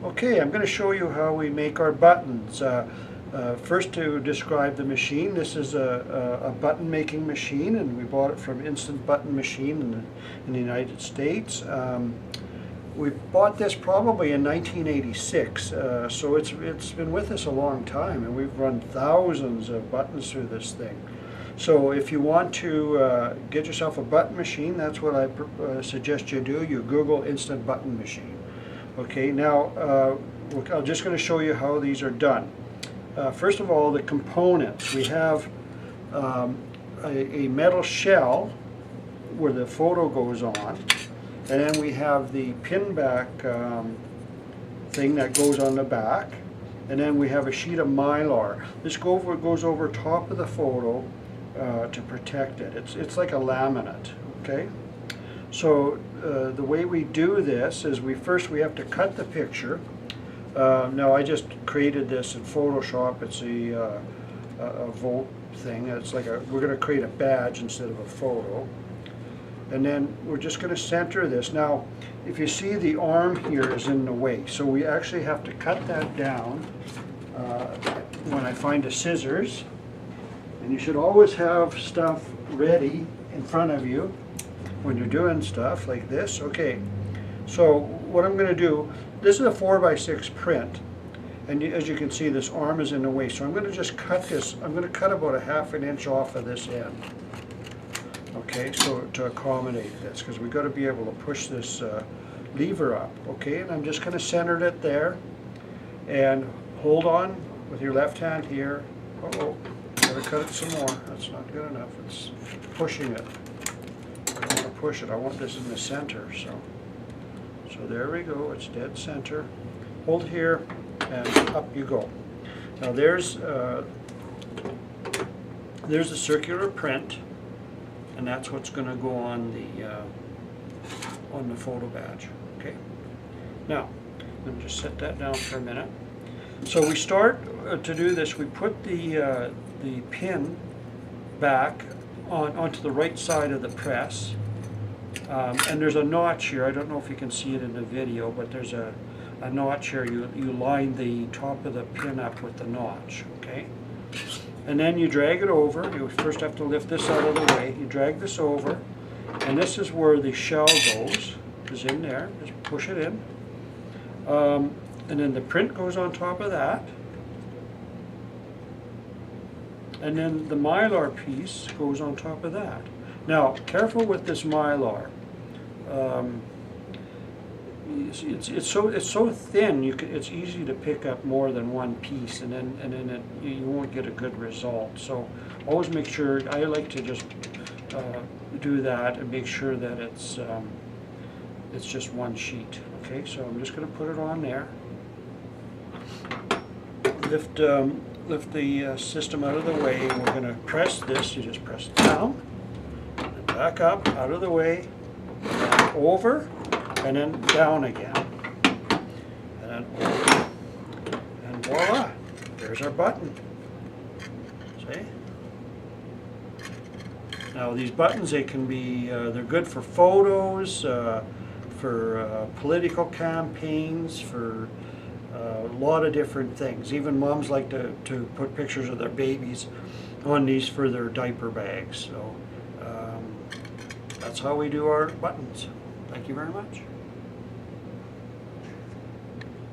Okay, I'm going to show you how we make our buttons. First, to describe the machine, this is a button making machine, and we bought it from Instant Button Machine in the United States. We bought this probably in 1986, so it's been with us a long time, and we've run thousands of buttons through this thing. So if you want to get yourself a button machine, that's what I suggest you do. You Google Instant Button Machine. Okay, now I'm just going to show you how these are done. First of all, the components. We have a metal shell where the photo goes on, and then we have the pin back thing that goes on the back, and then we have a sheet of Mylar. This goes over top of the photo to protect it. It's like a laminate, okay? So the way we do this is we have to cut the picture. Now I just created this in Photoshop. It's a volt thing. It's like we're going to create a badge instead of a photo. And then we're just going to center this. Now, if you see, the arm here is in the way, so we actually have to cut that down when I find the scissors. And you should always have stuff ready in front of you when you're doing stuff like this. Okay, so what I'm going to do, this is a 4x6 print, and as you can see, this arm is in the way, so I'm going to just cut this. I'm going to cut about a ½ an inch off of this end. Okay, so to accommodate this, because we've got to be able to push this lever up. Okay, and I'm just going to center it there, and hold on with your left hand here. Uh-oh, gotta cut it some more. That's not good enough. It's pushing it. I don't want to push it. I want this in the center. So there we go. It's dead center. Hold here, and up you go. Now there's a circular print, and that's what's going to go on the photo badge. Okay. Now let me just set that down for a minute. So we start to do this. We put the pin back onto the right side of the press, and there's a notch here. I don't know if you can see it in the video, but there's a notch here. You line the top of the pin up with the notch, okay? And then you drag it over. You first have to lift this out of the way. You drag this over, and this is where the shell goes. Is in there. Just push it in, and then the print goes on top of that. And then the Mylar piece goes on top of that. Now, careful with this Mylar. It's so thin. It's easy to pick up more than one piece, and then you won't get a good result. So always make sure. I like to just do that and make sure that it's just one sheet. Okay, so I'm just going to put it on there. Lift the system out of the way, and we're going to press this. You just press down, and back up, out of the way, and over, and then down again, and then over, and voila, there's our button. See? Now these buttons, they can be, they're good for photos, for political campaigns, for a lot of different things. Even moms like to put pictures of their babies on these for their diaper bags. So that's how we do our buttons. Thank you very much.